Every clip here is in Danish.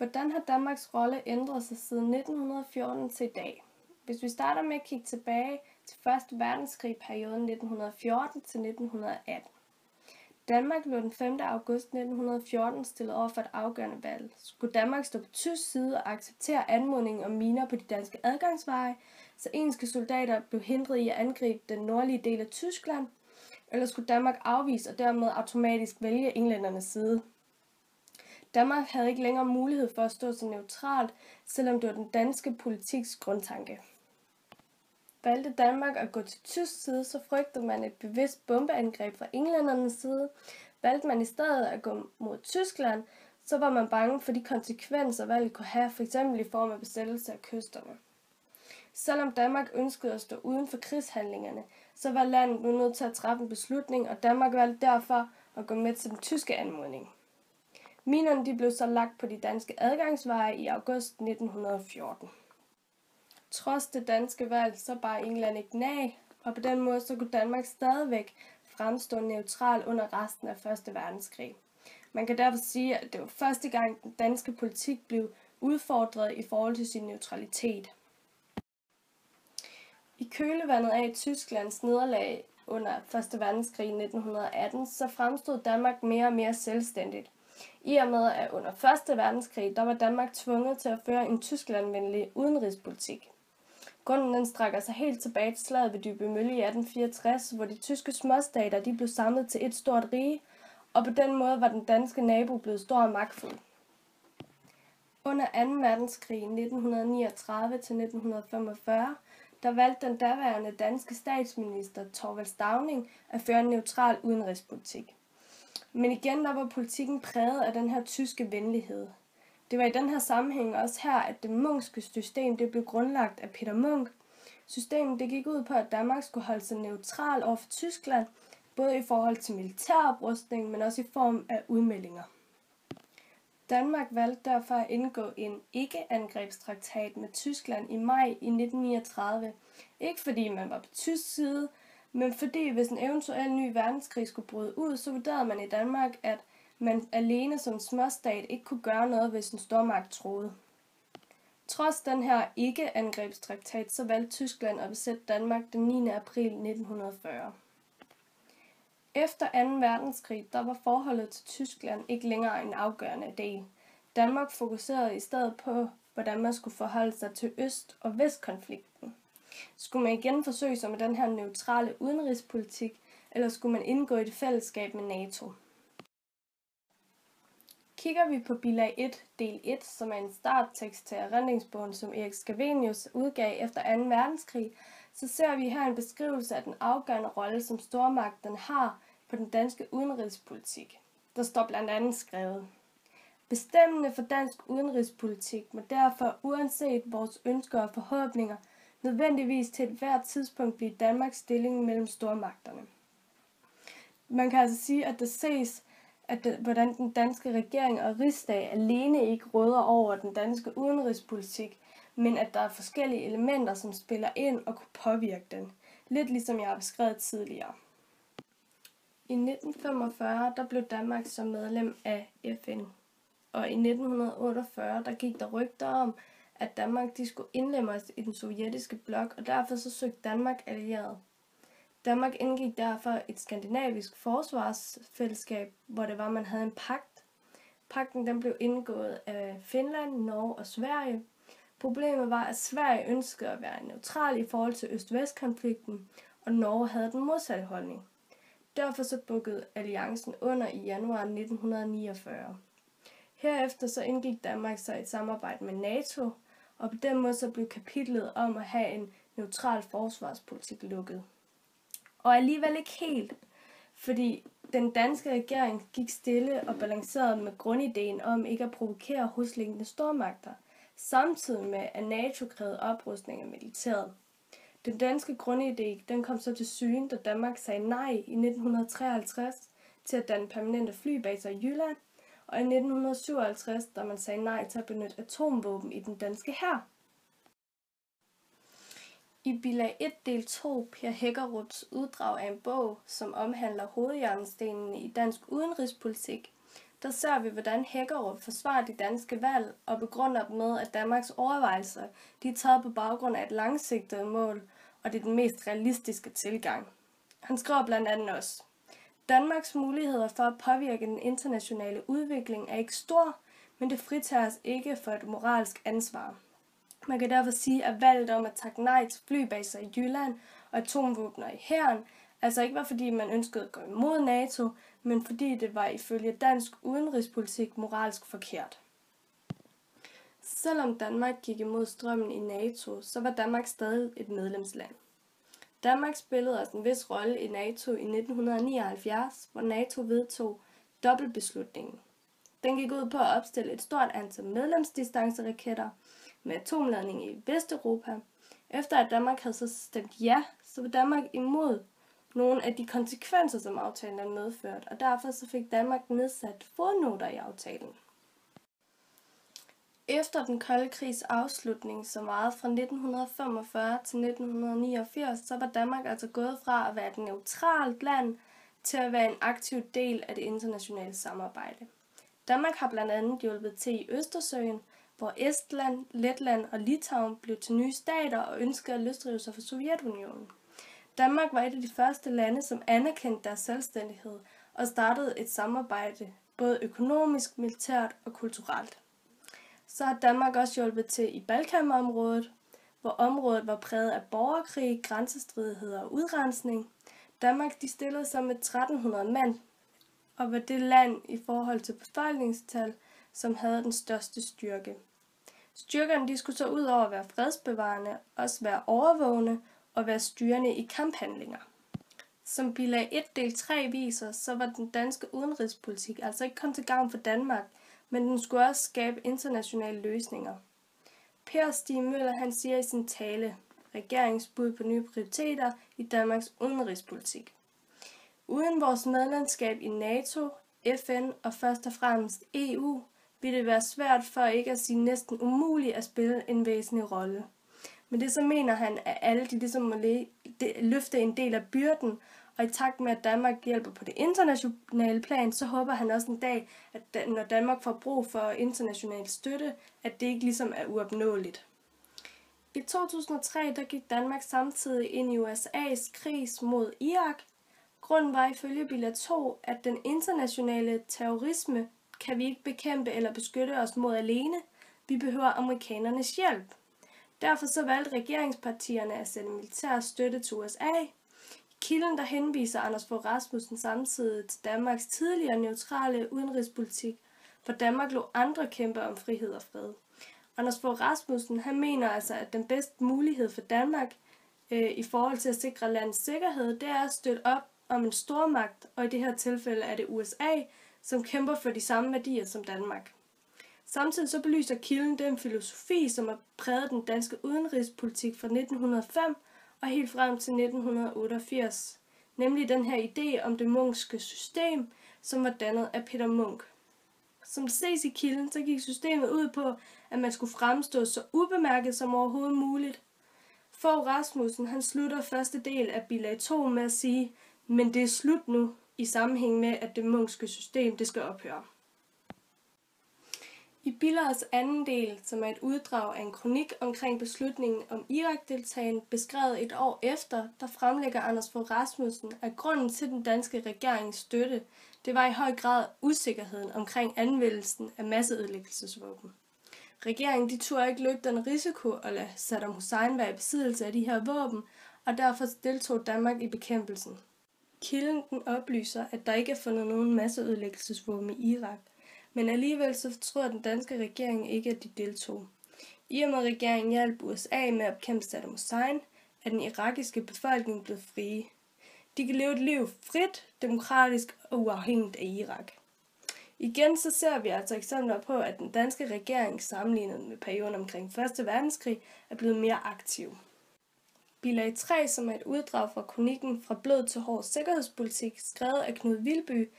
Hvordan har Danmarks rolle ændret sig siden 1914 til i dag? Hvis vi starter med at kigge tilbage til 1. verdenskrig, perioden 1914 til 1918. Danmark blev den 5. august 1914 stillet over for et afgørende valg. Skulle Danmark stå på tysk side og acceptere anmodningen om miner på de danske adgangsveje, så engelske soldater blev hindret i at angribe den nordlige del af Tyskland, eller skulle Danmark afvise og dermed automatisk vælge englændernes side? Danmark havde ikke længere mulighed for at stå så neutralt, selvom det var den danske politiks grundtanke. Valgte Danmark at gå til tysk side, så frygtede man et bevidst bombeangreb fra englændernes side. Valgte man i stedet at gå mod Tyskland, så var man bange for de konsekvenser, valget kunne have, f.eks. i form af besættelse af kysterne. Selvom Danmark ønskede at stå uden for krigshandlingerne, så var landet nu nødt til at træffe en beslutning, og Danmark valgte derfor at gå med til den tyske anmodning. Minerne blev så lagt på de danske adgangsveje i august 1914. Trods det danske valg, så bar England ikke nej, og på den måde så kunne Danmark stadigvæk fremstå neutral under resten af 1. verdenskrig. Man kan derfor sige, at det var første gang, den danske politik blev udfordret i forhold til sin neutralitet. I kølvandet af Tysklands nederlag under 1. verdenskrig i 1918, så fremstod Danmark mere og mere selvstændigt. I og med, at under 1. verdenskrig, der var Danmark tvunget til at føre en tysklandvenlig udenrigspolitik. Grunden den strækker sig helt tilbage til slaget ved Dybbøl Mølle i 1864, hvor de tyske småstater de blev samlet til et stort rige, og på den måde var den danske nabo blevet stor og magtfuld. Under 2. verdenskrig 1939-1945, der valgte den daværende danske statsminister Thorvald Stauning at føre en neutral udenrigspolitik. Men igen der var politikken præget af den her tyske venlighed. Det var i den her sammenhæng også her, at det Munkske system det blev grundlagt af Peter Munk. Systemet det gik ud på, at Danmark skulle holde sig neutral over for Tyskland, både i forhold til militæroprustning, men også i form af udmeldinger. Danmark valgte derfor at indgå en ikke-angrebstraktat med Tyskland i maj i 1939. Ikke fordi man var på tysk side, men fordi hvis en eventuel ny verdenskrig skulle bryde ud, så vurderede man i Danmark, at man alene som småstat ikke kunne gøre noget, hvis en stormagt troede. Trods den her ikke-angrebstraktat, så valgte Tyskland at besætte Danmark den 9. april 1940. Efter 2. verdenskrig, der var forholdet til Tyskland ikke længere en afgørende del. Danmark fokuserede i stedet på, hvordan man skulle forholde sig til Øst- og Vestkonflikten. Skulle man igen forsøge sig med den her neutrale udenrigspolitik, eller skulle man indgå i et fællesskab med NATO? Kigger vi på bilag 1, del 1, som er en starttekst til erindringsbogen, som Erik Scavenius udgav efter 2. verdenskrig, så ser vi her en beskrivelse af den afgørende rolle, som stormagten har på den danske udenrigspolitik. Der står blandt andet skrevet: Bestemmende for dansk udenrigspolitik må derfor, uanset vores ønsker og forhåbninger, nødvendigvis til et hvert tidspunkt blive Danmarks stilling mellem stormagterne. Man kan altså sige, at det ses, hvordan den danske regering og rigsdag alene ikke råder over den danske udenrigspolitik, men at der er forskellige elementer, som spiller ind og kunne påvirke den. Lidt ligesom jeg har beskrevet tidligere. I 1945 der blev Danmark som medlem af FN, og i 1948 der gik der rygter om, at Danmark de skulle indlemmes i den sovjetiske blok, og derfor så søgte Danmark allieret. Danmark indgik derfor et skandinavisk forsvarsfællesskab, hvor det var, man havde en pagt. Pagten den blev indgået af Finland, Norge og Sverige. Problemet var, at Sverige ønskede at være neutral i forhold til Øst-Vest-konflikten, og Norge havde den modsatte holdning. Derfor så bukkede alliancen under i januar 1949. Herefter så indgik Danmark så et samarbejde med NATO, og på den måde så blev kapitlet om at have en neutral forsvarspolitik lukket. Og alligevel ikke helt, fordi den danske regering gik stille og balancerede med grundideen om ikke at provokere hosliggende stormagter, samtidig med at NATO krævede oprustning af militæret. Den danske grundidé den kom så til syne, da Danmark sagde nej i 1953 til at danne permanente flybaser i Jylland, og i 1957, da man sagde nej til at benytte atomvåben i den danske hær. I bilag 1 del 2, Per Hækkerups uddrag af en bog, som omhandler hovedhjørnestenene i dansk udenrigspolitik, der ser vi, hvordan Hækkerup forsvarer de danske valg og begrunder dem med, at Danmarks overvejelser de er taget på baggrund af et langsigtet mål, og det er den mest realistiske tilgang. Han skriver blandt andet også: Danmarks muligheder for at påvirke den internationale udvikling er ikke store, men det fritager os ikke for et moralsk ansvar. Man kan derfor sige, at valget om at takke nej til flybaser i Jylland og atomvåbner i hæren, altså ikke var fordi man ønskede at gå imod NATO, men fordi det var ifølge dansk udenrigspolitik moralsk forkert. Selvom Danmark gik imod strømmen i NATO, så var Danmark stadig et medlemsland. Danmark spillede også en vis rolle i NATO i 1979, hvor NATO vedtog dobbeltbeslutningen. Den gik ud på at opstille et stort antal medlemsdistanceraketter med atomladning i Vesteuropa. Efter at Danmark havde så stemt ja, så var Danmark imod nogle af de konsekvenser, som aftalen medførte, og derfor så fik Danmark nedsat fodnoter i aftalen. Efter den kolde krigs afslutning, som varede fra 1945 til 1989, så var Danmark altså gået fra at være et neutralt land til at være en aktiv del af det internationale samarbejde. Danmark har blandt andet hjulpet til i Østersøen, hvor Estland, Letland og Litauen blev til nye stater og ønskede at løsrive sig fra Sovjetunionen. Danmark var et af de første lande, som anerkendte deres selvstændighed og startede et samarbejde, både økonomisk, militært og kulturelt. Så har Danmark også hjulpet til i Balkanområdet, hvor området var præget af borgerkrig, grænsestridigheder og udrensning. Danmark de stillede sig med 1300 mand og var det land i forhold til befolkningstal, som havde den største styrke. Styrkerne de skulle så ud over at være fredsbevarende, også være overvågende og være styrende i kamphandlinger. Som bilag 1 del 3 viser, så var den danske udenrigspolitik altså ikke kun til gavn for Danmark, men den skulle også skabe internationale løsninger. Per Stig Møller han siger i sin tale, regeringsbud på nye prioriteter i Danmarks udenrigspolitik. Uden vores medlemskab i NATO, FN og først og fremmest EU, vil det være svært for ikke at sige næsten umuligt at spille en væsentlig rolle. Men det så mener han, at alle de ligesom må løfte en del af byrden, og i takt med, at Danmark hjælper på det internationale plan, så håber han også en dag, at når Danmark får brug for international støtte, at det ikke ligesom er uopnåeligt. I 2003 der gik Danmark samtidig ind i USA's krig mod Irak. Grunden var ifølge bilag 2, at den internationale terrorisme kan vi ikke bekæmpe eller beskytte os mod alene. Vi behøver amerikanernes hjælp. Derfor så valgte regeringspartierne at sende militær støtte til USA. I kilden der henviser Anders Fogh Rasmussen samtidig til Danmarks tidligere neutrale udenrigspolitik, for Danmark lå andre kæmpe om frihed og fred. Anders Fogh Rasmussen han mener altså, at den bedste mulighed for Danmark i forhold til at sikre landets sikkerhed, det er at støtte op om en stormagt, og i det her tilfælde er det USA, som kæmper for de samme værdier som Danmark. Samtidig så belyser kilden den filosofi, som har præget den danske udenrigspolitik fra 1905 og helt frem til 1988, nemlig den her idé om det Munchske system, som var dannet af Peter Munch. Som det ses i kilden, så gik systemet ud på, at man skulle fremstå så ubemærket som overhovedet muligt. Fogh Rasmussen han slutter første del af bilag 2 med at sige, men det er slut nu, i sammenhæng med, at det Munchske system det skal ophøre. I bilagets anden del, som er et uddrag af en kronik omkring beslutningen om Irak-deltagen, beskrevet et år efter, der fremlægger Anders Fogh Rasmussen, at grunden til den danske regerings støtte, det var i høj grad usikkerheden omkring anvendelsen af masseødelæggelsesvåben. Regeringen de turde ikke løbe den risiko at lade Saddam Hussein være i besiddelse af de her våben, og derfor deltog Danmark i bekæmpelsen. Kilden den oplyser, at der ikke er fundet nogen masseødelæggelsesvåben i Irak, men alligevel så tror den danske regering ikke, at de deltog. I og med regeringen hjalp USA med at bekæmpe Saddam Hussein, er den irakiske befolkning blevet frie. De kan leve et liv frit, demokratisk og uafhængigt af Irak. Igen så ser vi altså eksempler på, at den danske regering sammenlignet med perioden omkring 1. verdenskrig er blevet mere aktiv. Bilag 3, som er et uddrag fra kronikken Fra blød til hård sikkerhedspolitik, skrevet af Knud Vilby,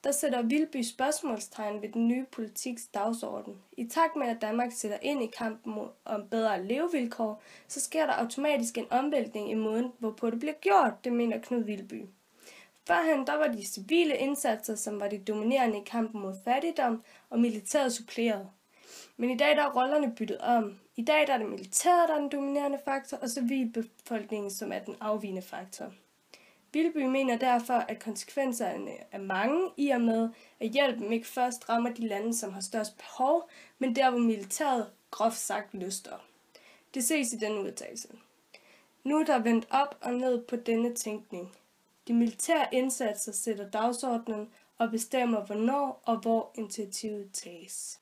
der sætter Vilby spørgsmålstegn ved den nye politiks dagsorden. I takt med, at Danmark sætter ind i kampen om bedre levevilkår, så sker der automatisk en omvæltning i måden, hvorpå det bliver gjort, det mener Knud Vilby. Førhen der var de civile indsatser, som var de dominerende i kampen mod fattigdom, og militæret suppleret. Men i dag der er rollerne byttet om. I dag der er det militæret, der er den dominerende faktor, og civilbefolkningen, som er den afvigende faktor. Wilby mener derfor, at konsekvenserne er mange, i og med, at hjælpen ikke først rammer de lande, som har størst behov, men der, hvor militæret groft sagt lyster. Det ses i denne udtalelse. Nu er der vendt op og ned på denne tænkning. De militære indsatser sætter dagsordenen og bestemmer, hvornår og hvor initiativet tages.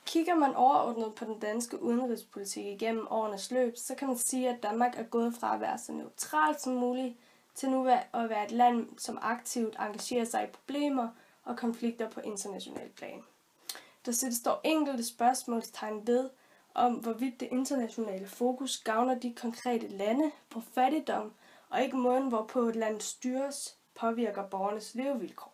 Kigger man overordnet på den danske udenrigspolitik igennem årenes løb, så kan man sige, at Danmark er gået fra at være så neutralt som muligt, til nu at være et land, som aktivt engagerer sig i problemer og konflikter på international plan. Der sættes dog enkelte spørgsmålstegn ved, om hvorvidt det internationale fokus gavner de konkrete lande på fattigdom, og ikke måden, hvorpå et land styres, påvirker borgernes levevilkår.